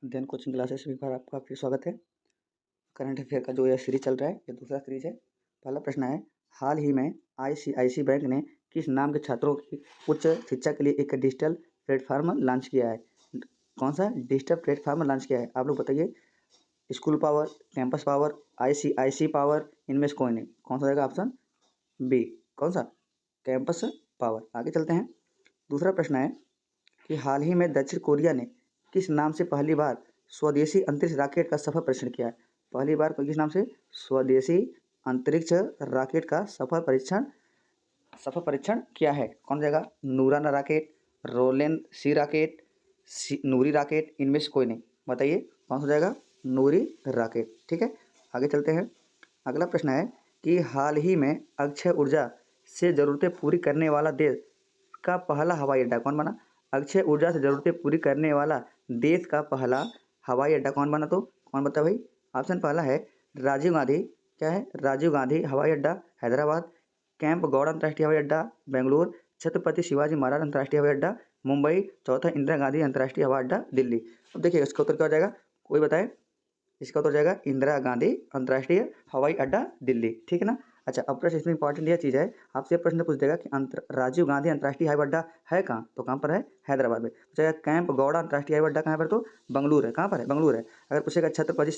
अध्ययन coaching classes में एक बार आपका फिर स्वागत है। करंट अफेयर का जो यह सीरीज चल रहा है, ये दूसरा सीरीज है। पहला प्रश्न है, हाल ही में आईसीआईसी बैंक ने किस नाम के छात्रों की उच्च शिक्षा के लिए एक डिजिटल प्लेटफॉर्म लॉन्च किया है? कौन सा डिजिटल प्लेटफॉर्म लॉन्च किया है, आप लोग बताइए। School power, campus power, ICIC power, इनमें से कोई नहीं। कौन सा रहेगा? Option B. कौन सा? Campus power. आगे चलते हैं। दूसरा प्रश्न है कि हाल ही में दक्षिण कोरिया ने किस नाम से पहली बार स्वदेशी अंतरिक्ष रॉकेट का सफल परीक्षण किया है? पहली बार किस नाम से स्वदेशी अंतरिक्ष रॉकेट का सफल परीक्षण किया है? कौन जाएगा? नूराना रॉकेट, रोलेन सी रॉकेट, नूरी रॉकेट, इनमें से कोई नहीं। बताइए कौन सा जाएगा? नूरी रॉकेट। ठीक है, आगे चलते हैं। अगला प्रश्न है कि हाल ही में अक्षय ऊर्जा से जरूरतें पूरी करने वाला देश का पहला हवाई अड्डा कौन बना? अक्षय ऊर्जा से जरूरतें पूरी करने वाला देश का पहला हवाई अड्डा कौन बना? तो कौन बता भाई? ऑप्शन पहला है राजीव गांधी। क्या है? राजीव गांधी हवाई अड्डा हैदराबाद, कैंप गौड़ अंतर्राष्ट्रीय हवाई अड्डा बेंगलुरु, छत्रपति शिवाजी महाराज अंतर्राष्ट्रीय हवाई अड्डा मुंबई, चौथा इंदिरा गांधी अंतर्राष्ट्रीय हवाई अड्डा दिल्ली। अब देखिए इसका उत्तर क्या हो जाएगा, कोई बताए? इसका उत्तर जाएगा इंदिरा गांधी अंतर्राष्ट्रीय हवाई अड्डा दिल्ली। ठीक है ना। अच्छा, अब प्रश्न इसमें इंपॉर्टेंट यह चीज़ है, आपसे प्रश्न पूछ देगा कि राजीव गांधी अंतर्राष्ट्रीय हवाई अड्डा है कहाँ? तो कहाँ पर है? हैदराबाद में। पूछेगा कैंप गौड़ा अंतर्राष्ट्रीय हवाई अड्डा कहाँ पर? तो बेंगलुरु है। कहाँ पर है? बेंगलुरु है। अगर पूछेगा छत्रपति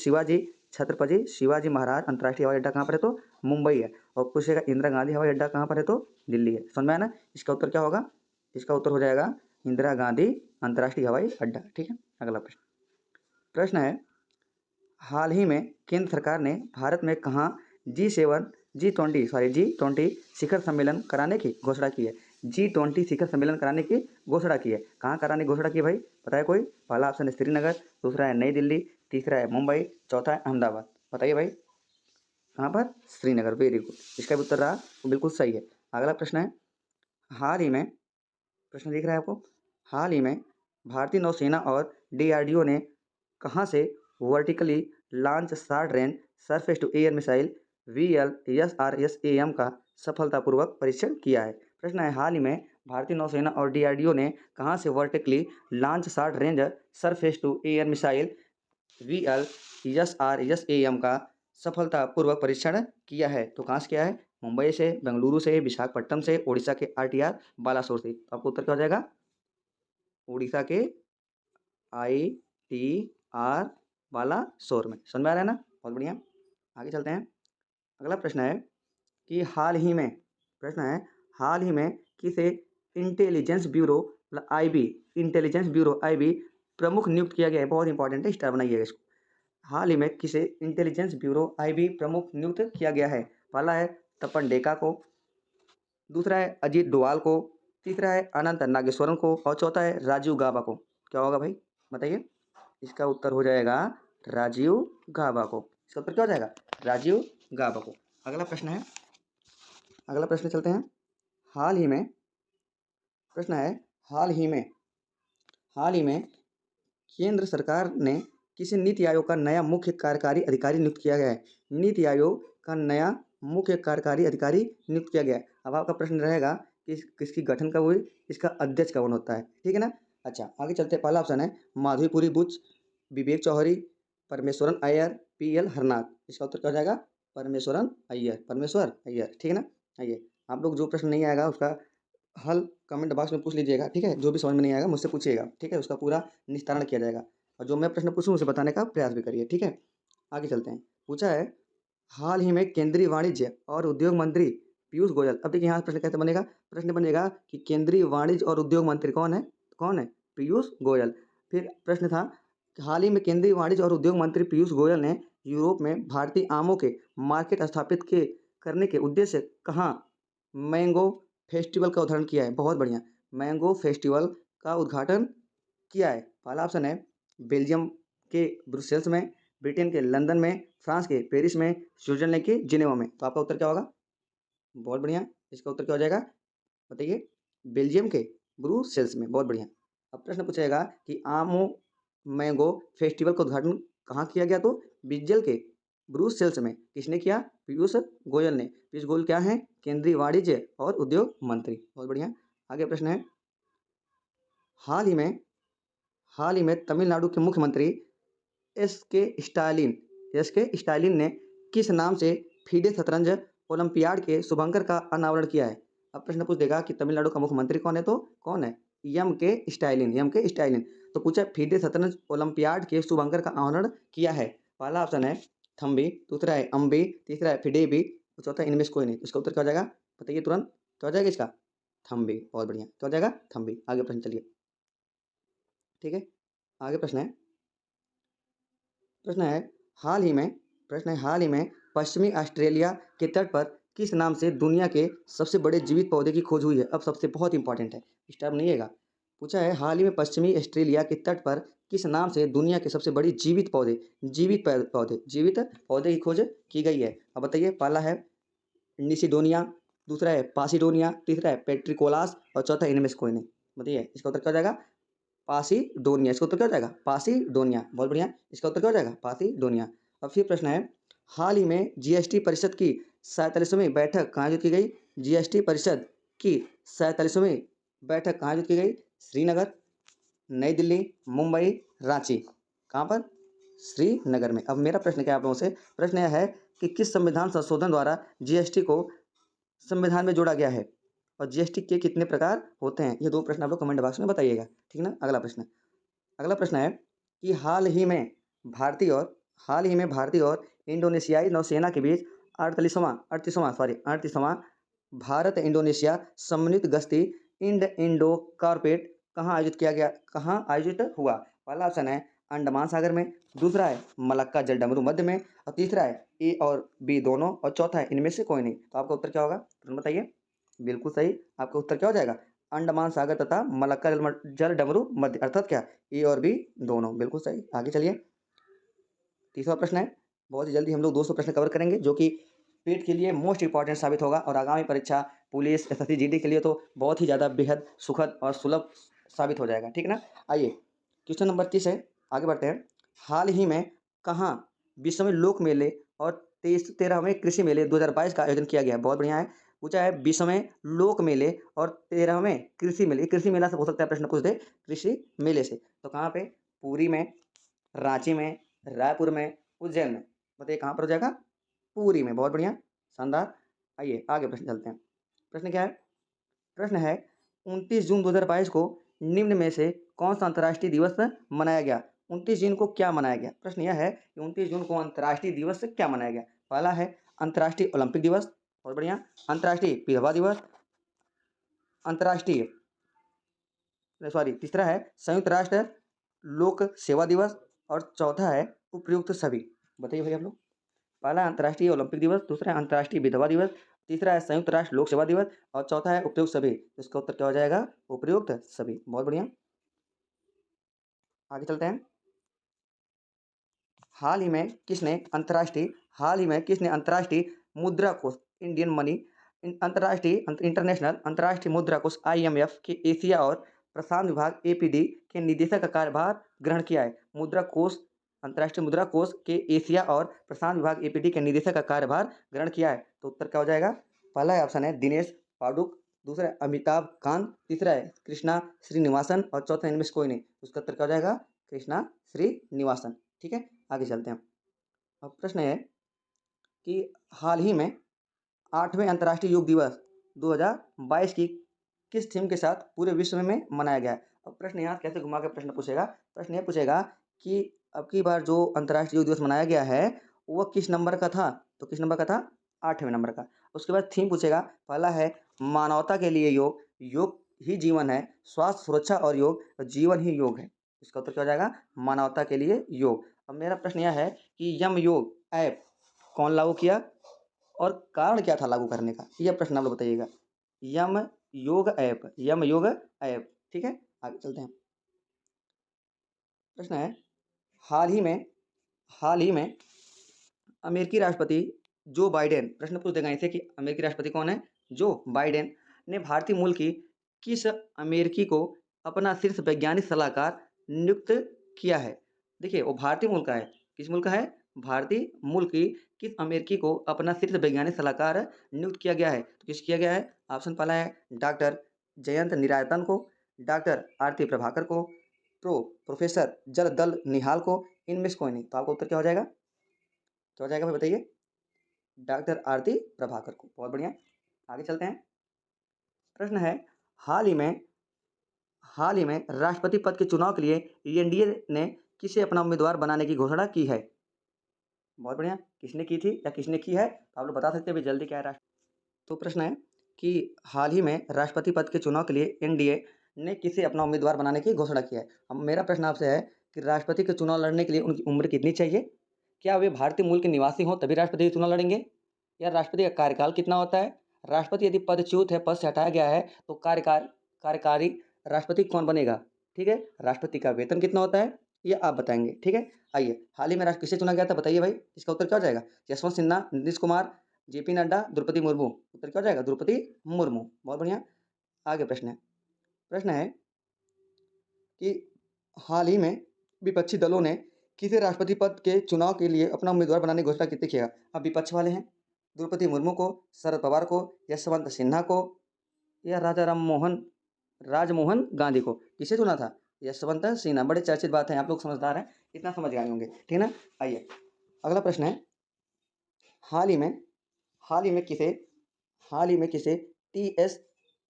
शिवाजी महाराज अंतर्राष्ट्रीय हवाई अड्डा कहाँ पर है? तो मुंबई है। और पूछेगा इंदिरा गांधी हवाई अड्डा कहाँ पर है? तो दिल्ली है। समझ में आया ना? इसका उत्तर क्या होगा? इसका उत्तर हो जाएगा इंदिरा गांधी अंतर्राष्ट्रीय हवाई अड्डा। ठीक है, अगला प्रश्न। प्रश्न है, हाल ही में केंद्र सरकार ने भारत में कहाँ जी20 शिखर सम्मेलन कराने की घोषणा की है? जी20 शिखर सम्मेलन कराने की घोषणा की है। कहाँ कराने की घोषणा की भाई? बताया कोई? पहला ऑप्शन है श्रीनगर, दूसरा है नई दिल्ली, तीसरा है मुंबई, चौथा है अहमदाबाद। बताइए भाई कहाँ पर? श्रीनगर। वेरी गुड, इसका भी उत्तर रहा वो बिल्कुल सही है। अगला प्रश्न है, हाल ही में, प्रश्न दिख रहा है आपको, हाल ही में भारतीय नौसेना और डीआरडीओ ने कहाँ से vertically launch short range surface to air missile VLSRSAM का सफलतापूर्वक परीक्षण किया है? प्रश्न है, हाल ही में भारतीय नौसेना और डीआरडीओ ने कहाँ से vertically launch short range surface to air missile VLSRSAM का सफलतापूर्वक परीक्षण किया है? तो कहाँ से किया है? मुंबई से, बेंगलुरु से, विशाखापट्टनम से, उड़ीसा के RTR बालासोर से। तो आपको उत्तर क्या हो जाएगा? उड़ीसा के ITR बालासोर में। समझ में आ रहा है ना? बहुत बढ़िया, आगे चलते हैं। अगला प्रश्न है कि हाल ही में, प्रश्न है, हाल ही में किसे इंटेलिजेंस ब्यूरो IB प्रमुख नियुक्त किया गया है? बहुत इंपॉर्टेंट है, स्टार बनाइएगा इसको। हाल ही में किसे इंटेलिजेंस ब्यूरो IB प्रमुख नियुक्त किया गया है? पहला है तपन डेका को, दूसरा है अजीत डोवाल को, तीसरा है अनंत नागेश्वरन को, और चौथा है राजीव गाबा को। क्या होगा भाई? बताइए। इसका उत्तर हो जाएगा राजीव गाबा को। इसका उत्तर क्या हो जाएगा? राजीव गाबा को। अगला प्रश्न है, अगला प्रश्न चलते हैं। हाल ही में, प्रश्न है, हाल ही में केंद्र सरकार ने किसी नीति आयोग का नया मुख्य कार्यकारी अधिकारी नियुक्त किया गया है? नीति आयोग का नया मुख्य कार्यकारी अधिकारी नियुक्त किया गया है। अब आपका प्रश्न रहेगा कि किसकी गठन कब हुई, इसका अध्यक्ष कौन होता है? ठीक है ना। अच्छा, आगे चलते हैं। पहला ऑप्शन है माधवीपुरी बुच, विवेक चौहरी, परमेश्वरन अय्यर, PL हरनाथ। इसका उत्तर क्या हो जाएगा? परमेश्वर अय्यर। ठीक है ना। आइए, आप लोग जो प्रश्न नहीं आएगा उसका हल कमेंट बॉक्स में पूछ लीजिएगा। ठीक है, जो भी समझ में नहीं आएगा मुझसे पूछिएगा। ठीक है, उसका पूरा निस्तारण किया जाएगा, और जो मैं प्रश्न पूछूं उसे बताने का प्रयास भी करिए। ठीक है, आगे चलते हैं। पूछा है, हाल ही में केंद्रीय वाणिज्य और उद्योग मंत्री पीयूष गोयल। अब देखिए यहाँ प्रश्न कैसे बनेगा? प्रश्न बनेगा कि केंद्रीय वाणिज्य और उद्योग मंत्री कौन है? कौन है? पीयूष गोयल। फिर प्रश्न था, हाल ही में केंद्रीय वाणिज्य और उद्योग मंत्री पीयूष गोयल ने यूरोप में भारतीय आमों के मार्केट स्थापित करने के उद्देश्य से कहाँ मैंगो फेस्टिवल का उद्घाटन किया है? बहुत बढ़िया, मैंगो फेस्टिवल का उद्घाटन किया है। पहला ऑप्शन है बेल्जियम के ब्रुसेल्स में, ब्रिटेन के लंदन में, फ्रांस के पेरिस में, स्विट्जरलैंड के जिनेवा में। तो आपका उत्तर क्या होगा? बहुत बढ़िया, इसका उत्तर क्या हो जाएगा? बताइए। बेल्जियम के ब्रुसेल्स में। बहुत बढ़िया। अब प्रश्न पूछेगा कि आमो मैंगो फेस्टिवल का उद्घाटन कहाँ किया गया? तो बिज्जल के ब्रुसेल्स में। किसने किया? पीयूष गोयल ने। पीयूष गोयल क्या है? केंद्रीय वाणिज्य और उद्योग मंत्री। बहुत बढ़िया। आगे प्रश्न है, हाल ही में तमिलनाडु के मुख्यमंत्री एस के स्टालिन ने किस नाम से फीडे शतरंज ओलंपियाड के शुभंकर का अनावरण किया है? अब प्रश्न पूछ देगा कि तमिलनाडु का मुख्यमंत्री कौन है, तो कौन है? एम के स्टालिन। तो पूछा फीडे शतरंज ओलंपियाड के शुभंकर का अनावरण किया है। पहला ऑप्शन है थम्बी, दूसरा है अम्बी, तीसरा है फिडेबी, चौथा इनमें से कोई नहीं। तो इसका उत्तर क्या हो जाएगा? बताइए तुरंत, क्या हो जाएगा इसका? थम्बी। बहुत बढ़िया, क्या हो जाएगा? थम्बी। आगे प्रश्न चलिए, ठीक है। आगे प्रश्न है, प्रश्न है हाल ही में पश्चिमी ऑस्ट्रेलिया के तट पर किस नाम से दुनिया के सबसे बड़े जीवित पौधे की खोज हुई है? अब सबसे बहुत इंपॉर्टेंट है, डिस्टर्ब नहीं है। पूछा है हाल ही में पश्चिमी ऑस्ट्रेलिया के तट पर किस नाम से दुनिया के सबसे बड़ी जीवित पौधे की खोज की गई है? अब बताइए। पहला है निसिडोनिया, दूसरा है पासिडोनिया, तीसरा है पेट्रिकोलास और चौथा इनमें से कोई नहीं। बताइए इसका उत्तर क्या हो जाएगा? पासिडोनिया। इसका उत्तर क्या हो जाएगा? पासिडोनिया। बहुत बढ़िया, इसका उत्तर क्या हो जाएगा? पासिडोनिया। अब फिर प्रश्न है हाल ही में जीएसटी परिषद की 47वीं बैठक कहाँ आयोजित की गई? जीएसटी परिषद की 47वीं बैठक कहाँ आयोजित की गई? श्रीनगर, नई दिल्ली, मुंबई, रांची। कहाँ पर? श्रीनगर में। अब मेरा प्रश्न क्या है आप लोगों से? प्रश्न यह है कि किस संविधान संशोधन द्वारा जीएसटी को संविधान में जोड़ा गया है और जीएसटी के कितने प्रकार होते हैं? ये दो प्रश्न आप लोग कमेंट बॉक्स में बताइएगा, ठीक ना। अगला प्रश्न है कि हाल ही में भारतीय और इंडोनेशियाई नौसेना के बीच 38वां भारत इंडोनेशिया समन्वित गश्ती इंडो कॉर्पोरेट कहाँ आयोजित हुआ? पहला ऑप्शन है अंडमान सागर में, दूसरा है मलक्का जलडमरू मध्य में और तीसरा है ए और बी दोनों और चौथा है इनमें से कोई नहीं। तो आपका उत्तर क्या होगा? तुरंत बताइए। बिल्कुल सही, आपका उत्तर क्या हो जाएगा? अंडमान सागर तथा मलक्का जलडमरू मध्य, अर्थात क्या? ए और बी दोनों। बिल्कुल सही। आगे चलिए, तीसरा प्रश्न है। बहुत ही जल्दी हम लोग 200 प्रश्न कवर करेंगे जो कि पेट के लिए मोस्ट इंपॉर्टेंट साबित होगा और आगामी परीक्षा पुलिस एसएससी जीडी के लिए तो बहुत ही ज़्यादा बेहद सुखद और सुलभ साबित हो जाएगा, ठीक ना। आइए क्वेश्चन नंबर 30 है, आगे बढ़ते हैं। हाल ही में कहाँ विश्व लोक मेले और 13वें कृषि मेले 2022 का आयोजन किया गया है? बहुत बढ़िया है। पूछा है विश्व में लोक मेले और 13वें कृषि मेले, कृषि मेला से हो सकता है प्रश्न पूछ दे कृषि मेले से। तो कहाँ पे? पुरी में, रांची में, रायपुर में, उज्जैन में। बताइए कहाँ पर हो जाएगा? पूरी में। बहुत बढ़िया, शानदार। आइए आगे प्रश्न चलते हैं। प्रश्न क्या है? प्रश्न है 29 जून 2022 को निम्न में से कौन सा अंतर्राष्ट्रीय दिवस मनाया गया? 29 जून को क्या मनाया गया? प्रश्न यह है कि 29 जून को अंतर्राष्ट्रीय दिवस क्या मनाया गया? पहला है अंतर्राष्ट्रीय ओलंपिक दिवस, बहुत बढ़िया, अंतर्राष्ट्रीय विधवा दिवस, तीसरा है संयुक्त राष्ट्र लोक सेवा दिवस और चौथा है उपयुक्त सभी। बताइए भाई आप लोग। पहला है अंतर्राष्ट्रीय ओलंपिक दिवस, दूसरा है अंतर्राष्ट्रीय विधवा दिवस, तीसरा है संयुक्त राष्ट्र लोक सेवा दिवस और चौथा है उपयुक्त सभी। तो इसका उत्तर क्या हो जाएगा? उपयुक्त सभी। बहुत बढ़िया, आगे चलते हैं। हाल ही में किसने अंतर्राष्ट्रीय मुद्रा कोष इंडियन मनी अंतर्राष्ट्रीय मुद्रा कोष IMF के एशिया और प्रशांत विभाग APD के निदेशक का कार्यभार ग्रहण किया है? अंतर्राष्ट्रीय मुद्रा कोष के एशिया और प्रशांत विभाग APD के निदेशक का कार्यभार ग्रहण किया है। तो उत्तर क्या हो जाएगा? पहला है ऑप्शन है दिनेश पाडुक, दूसरा है अमिताभ कांत, तीसरा है कृष्णा श्रीनिवासन और चौथा इनमें से कोई नहीं। उसका उत्तर क्या हो जाएगा? कृष्णा श्रीनिवासन, ठीक है। आगे चलते हैं। अब प्रश्न है कि हाल ही में 8वें अंतर्राष्ट्रीय योग दिवस 2022 की किस थीम के साथ पूरे विश्व में मनाया गया है? अब प्रश्न यहाँ कैसे घुमा के प्रश्न पूछेगा? प्रश्न यह पूछेगा कि अब की बार जो अंतर्राष्ट्रीय योग दिवस मनाया गया है वह किस नंबर का था? तो किस नंबर का था? 8वें नंबर का। उसके बाद थीम पूछेगा, पहला है मानवता के लिए योग, योग ही जीवन है, स्वास्थ्य सुरक्षा और योग, जीवन ही योग है। इसका उत्तर क्या हो जाएगा? मानवता के लिए योग। अब मेरा प्रश्न यह है कि यम योग ऐप कौन लागू किया और कारण क्या था लागू करने का? यह प्रश्न आप लोग बताइएगा। यम योग ऐप, ठीक है। आगे चलते हैं। प्रश्न है हाल ही में अमेरिकी राष्ट्रपति जो बाइडेन, प्रश्न पूछ देगा इसे कि अमेरिकी राष्ट्रपति कौन है? जो बाइडेन ने भारतीय मूल की किस अमेरिकी को अपना शीर्ष वैज्ञानिक सलाहकार नियुक्त किया है? देखिए वो भारतीय मूल का है। किस मूल का है? भारतीय मूल की किस अमेरिकी को अपना शीर्ष वैज्ञानिक सलाहकार नियुक्त किया गया है? तो किस किया गया है? ऑप्शन पहला है डॉक्टर जयंत निरायतन को, डॉक्टर आरती प्रभाकर को, प्रोफेसर जल दल निहाल को, इनमें से कोई नहीं। तो आपका उत्तर क्या हो जाएगा? क्या हो जाएगा भाई बताइए? डॉक्टर आरती प्रभाकर को। बहुत बढ़िया, आगे चलते हैं। प्रश्न है, हाल ही में राष्ट्रपति पद के चुनाव के लिए एनडीए ने किसे अपना उम्मीदवार बनाने की घोषणा की है? बहुत बढ़िया, किसने की थी या किसने की है? तो आप लोग बता सकते हैं भाई जल्दी क्या है। तो प्रश्न है कि हाल ही में राष्ट्रपति पद के चुनाव के लिए एनडीए ने किसे अपना उम्मीदवार बनाने की घोषणा की है? अब मेरा प्रश्न आपसे है कि राष्ट्रपति के चुनाव लड़ने के लिए उनकी उम्र कितनी चाहिए? क्या वे भारतीय मूल के निवासी हों तभी राष्ट्रपति के चुनाव लड़ेंगे? या राष्ट्रपति का कार्यकाल कितना होता है? राष्ट्रपति यदि पदच्युत है, पद से हटाया गया है, तो कार्यकारी राष्ट्रपति कौन बनेगा? ठीक है, राष्ट्रपति का वेतन कितना होता है ये आप बताएंगे। ठीक है, आइए, हाल ही में राष्ट्र किसे चुना गया था बताइए भाई? इसका उत्तर क्या हो जाएगा? यशवंत सिन्हा, नीतीश कुमार, जेपी नड्डा, द्रौपदी मुर्मू। उत्तर क्या हो जाएगा? द्रौपदी मुर्मू। बहुत बढ़िया, आगे प्रश्न है कि हाल ही में विपक्षी दलों ने किसे राष्ट्रपति पद के चुनाव के लिए अपना उम्मीदवार बनाने की घोषणा कितने किया? अब विपक्ष वाले हैं, द्रौपदी मुर्मू को, शरद पवार को, यशवंत सिन्हा को, या राजमोहन गांधी को। किसे चुना था? यशवंत सिन्हा। बड़े चर्चित बात है, आप लोग समझदार हैं, इतना समझ गए होंगे। ठीक है ना, आइए अगला प्रश्न है, हाल ही में किसे टी.एस.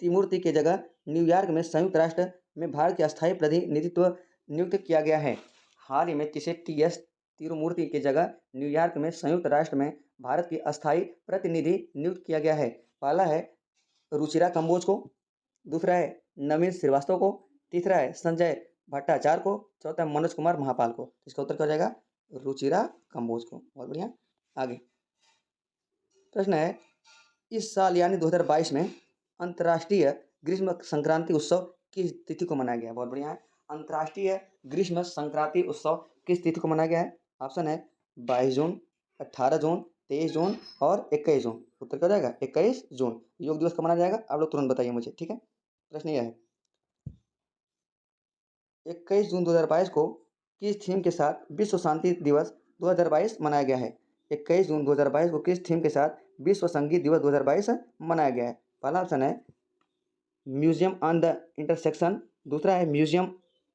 तिमूर्ति की जगह न्यूयॉर्क में संयुक्त राष्ट्र में भारत के अस्थायी प्रतिनिधित्व नियुक्त किया गया है? हाल ही में किसे टी.एस. तिरुमूर्ति की जगह न्यूयॉर्क में संयुक्त राष्ट्र में भारत की अस्थायी प्रतिनिधि नियुक्त किया गया है? पहला है रुचिरा कंबोज को, दूसरा है नवीन श्रीवास्तव को, तीसरा है संजय भट्टाचार्य को, चौथा है मनोज कुमार महापाल को। इसका उत्तर क्या हो जाएगा? रुचिरा कंबोज को। बहुत बढ़िया, आगे प्रश्न है, इस साल यानी 2022 में अंतर्राष्ट्रीय ग्रीष्म संक्रांति उत्सव किस तिथि को मनाया गया? बहुत बढ़िया है, अंतर्राष्ट्रीय ग्रीष्म संक्रांति उत्सव किस तिथि को मनाया गया है? ऑप्शन है 22 जून, 18 जून, 23 जून और 21 जून। उत्तर क्या हो जाएगा? 21 जून। योग दिवस कब मनाया जाएगा? आप लोग तुरंत बताइए मुझे। ठीक है, प्रश्न यह है, 21 जून 2022 को किस थीम के साथ विश्व शांति दिवस 2022 मनाया गया है? 21 जून 2022 को किस थीम के साथ विश्व संगीत दिवस 2022 मनाया गया है? पहला ऑप्शन है म्यूजियम ऑन द इंटरसेक्शन, दूसरा है म्यूजियम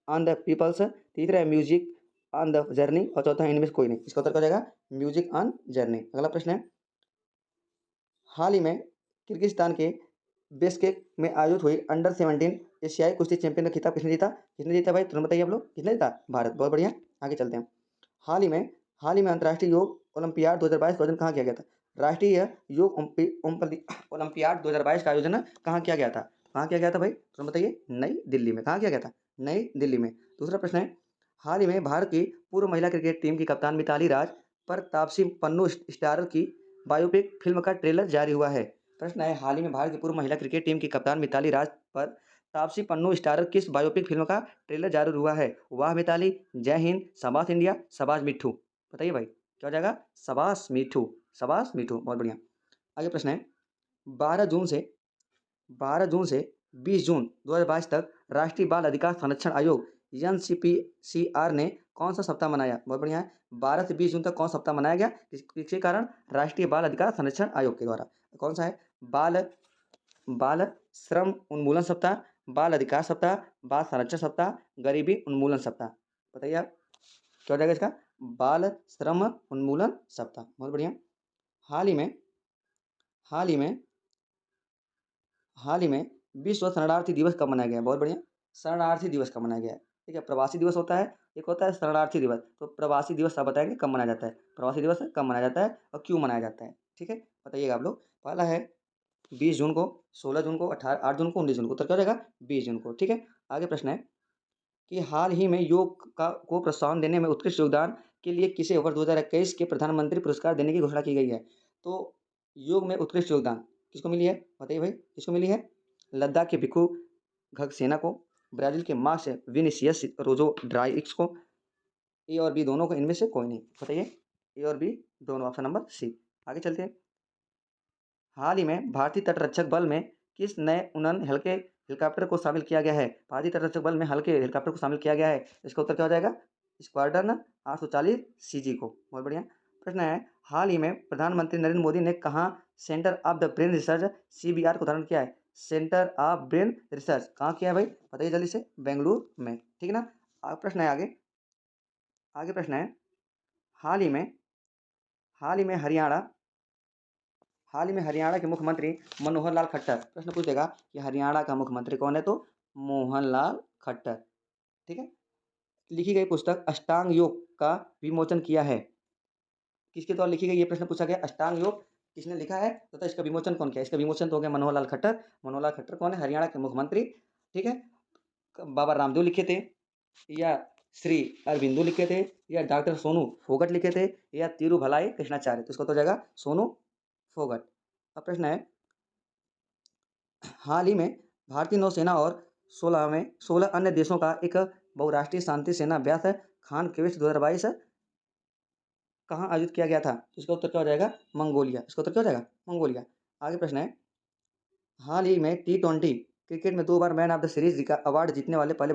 ऑन द पीपल्स, तीसरा है म्यूजिक ऑन द जर्नी और चौथा है इनमें से कोई नहीं। इसका उत्तर क्या हो जाएगा? Music on journey. अगला प्रश्न है, हाल ही में किर्गिस्तान के बिश्केक में आयोजित हुई अंडर 17 एशियाई कुश्ती चैंपियन का खिताब किसने जीता? किसने जीता भाई तुरंत बताइए आप लोग, किसने जीता? भारत। बहुत बढ़िया, आगे चलते हैं। हाल ही में अंतर्राष्ट्रीय योग ओलंपियाड 2022 का आयोजन कहाँ किया गया था? राष्ट्रीय योग ओलंपियाड 2022 का आयोजन कहाँ किया गया था? कहाँ किया गया था भाई तुरंत बताइए? नई दिल्ली में। कहाँ किया गया था? नई दिल्ली में। दूसरा प्रश्न है, हाल ही में भारत की पूर्व महिला क्रिकेट टीम की कप्तान मिताली राज पर तापसी पन्नू स्टारर की बायोपिक फिल्म का ट्रेलर जारी हुआ है। प्रश्न है, हाल ही में भारत की पूर्व महिला क्रिकेट टीम की कप्तान मिताली राज पर तापसी पन्नू स्टारर किस बायोपिक फिल्म का ट्रेलर जारी हुआ है? वाह मिताली, जय हिंद, शाबाश इंडिया, शाबाश मिठू। बताइए भाई क्या हो जाएगा? शाबाश मिठू, शाबाश मिठू। बहुत बढ़िया, आगे प्रश्न है, 12 जून से 20 जून 2022 तक राष्ट्रीय बाल अधिकार संरक्षण आयोग एनसीपीसीआर ने कौन सा सप्ताह मनाया? बहुत बढ़िया है, 12 से 20 जून तक कौन सा सप्ताह मनाया गया? किसके कारण? राष्ट्रीय बाल अधिकार संरक्षण आयोग के द्वारा। कौन सा है? बाल श्रम उन्मूलन सप्ताह, बाल अधिकार सप्ताह, बाल संरक्षण सप्ताह, गरीबी उन्मूलन सप्ताह। बताइए आप क्या हो जाएगा इसका? बाल श्रम उन्मूलन सप्ताह। बहुत बढ़िया, हाल ही में विश्व शरणार्थी दिवस कब मनाया गया? बहुत बढ़िया, शरणार्थी दिवस कब मनाया गया? ठीक है, प्रवासी दिवस होता है, एक होता है शरणार्थी दिवस। तो प्रवासी दिवस आप बताएंगे कब मनाया जाता है? प्रवासी दिवस कब मनाया जाता है और क्यों मनाया जाता है? ठीक है, बताइएगा आप लोग। पहला है 20 जून को, 16 जून को, 8 जून को, 19 जून को। उत्तर क्या हो जाएगा? 20 जून को। ठीक है, आगे प्रश्न है कि हाल ही में योग को प्रोत्साहन देने में उत्कृष्ट योगदान के लिए किसे वर्ष 2021 के प्रधानमंत्री पुरस्कार देने की घोषणा की गई है? तो योग में उत्कृष्ट योगदान किसको मिली है? बताइए भाई किसको मिली है? लद्दाख के भिक्खू घगसेना को, ब्राजील के मार्क्स विनिसियस रोजो ड्राइक्स को, ए और बी दोनों को, इनमें से कोई नहीं। बताइए, ए और बी दोनों, ऑप्शन नंबर सी। आगे चलते हैं, हाल ही में भारतीय तटरक्षक बल में किस नए उन्नत हल्के हेलीकॉप्टर को शामिल किया गया है? भारतीय तटरक्षक बल में हल्के हेलीकॉप्टर को शामिल किया गया है। इसका उत्तर क्या हो जाएगा? स्क्वाड्रन 840 CG को। बहुत बढ़िया, प्रश्न है, हाल ही में प्रधानमंत्री नरेंद्र मोदी ने कहाँ centre of the brain research CBR को धारण किया है? सेंटर ऑफ ब्रेन रिसर्च कहाँ किया है भाई? बताइए जल्दी से। बेंगलुरु में। ठीक है ना, प्रश्न है आगे। आगे प्रश्न है, हाल ही में हाल ही में हरियाणा हाल ही में हरियाणा के मुख्यमंत्री मनोहर लाल खट्टर, प्रश्न पूछेगा कि हरियाणा का मुख्यमंत्री कौन है, तो मोहन लाल खट्टर। ठीक है। लिखी गई पुस्तक अष्टांग योग का विमोचन किया है, किसके द्वारा लिखी गई, ये प्रश्न पूछा गया। अष्टांग योग किसने लिखा है, तो इसका विमोचन कौन किया, इसका विमोचन तो हो गया मनोहर लाल खट्टर। मनोहर लाल खट्टर कौन है, हरियाणा के मुख्यमंत्री। ठीक है। बाबा रामदेव लिखे थे, या श्री अरबिंदो लिखे थे, या डॉक्टर सोनू फोगट लिखे थे, या तिरुभलाई कृष्णाचार्य, तो इसको तो हो जाएगा सोनू फोगट। अब प्रश्न है, हाल ही में भारतीय नौसेना और 16 अन्य देशों का एक बहुराष्ट्रीय शांति सेना अभ्यास खान क्वेस्ट 2022 कहाँ आयोजित किया गया था, तो इसका उत्तर क्या हो जाएगा, मंगोलिया। इसका उत्तर क्या हो जाएगा, मंगोलिया। आगे प्रश्न है, हाल ही में T20 क्रिकेट में 2 बार मैन ऑफ द सीरीज का अवार्ड जीतने वाले पहले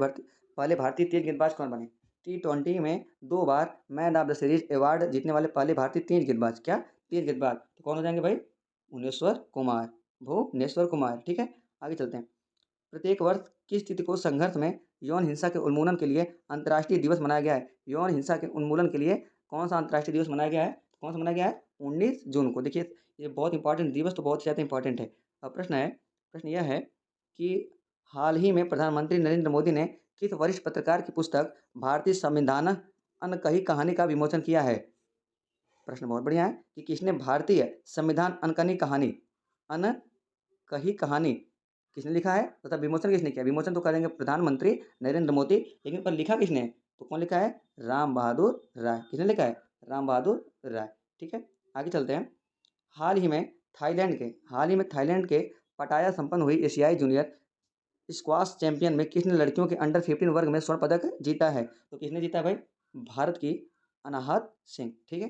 भारतीय तेज गेंदबाज कौन बने। T20 में 2 बार man of the series award जीतने वाले पहले भारतीय तेज गेंदबाज, क्या तेज गेंदबाज, तो कौन हो जाएंगे भाई, भुवनेश्वर कुमार। ठीक है। आगे चलते हैं, प्रत्येक वर्ष किस तिथि को संघर्ष में यौन हिंसा के उन्मूलन के लिए अंतर्राष्ट्रीय दिवस मनाया गया है। यौन हिंसा के उन्मूलन के लिए कौन सा अंतर्राष्ट्रीय दिवस मनाया गया है, कौन सा मनाया गया है, 19 जून को। देखिए ये बहुत इंपॉर्टेंट दिवस, तो बहुत ज़्यादा इंपॉर्टेंट है। अब प्रश्न यह है कि हाल ही में प्रधानमंत्री नरेंद्र मोदी ने किस वरिष्ठ पत्रकार की पुस्तक भारतीय संविधान अनकही कहानी का विमोचन किया है। प्रश्न बहुत बढ़िया है कि किसने भारतीय संविधान अनकही कहानी किसने लिखा है, तथा विमोचन किसने किया। विमोचन तो करेंगे प्रधानमंत्री नरेंद्र मोदी, लेकिन पर लिखा किसने, तो कौन लिखा है, राम बहादुर राय। किसने लिखा है, राम बहादुर राय। ठीक है। आगे चलते हैं, हाल ही में थाईलैंड के पटाया संपन्न हुई एशियाई जूनियर स्क्वाश चैंपियन में किसने लड़कियों के अंडर 15 वर्ग में स्वर्ण पदक जीता है, तो किसने जीता है भाई, भारत की अनाहत सिंह। ठीक है।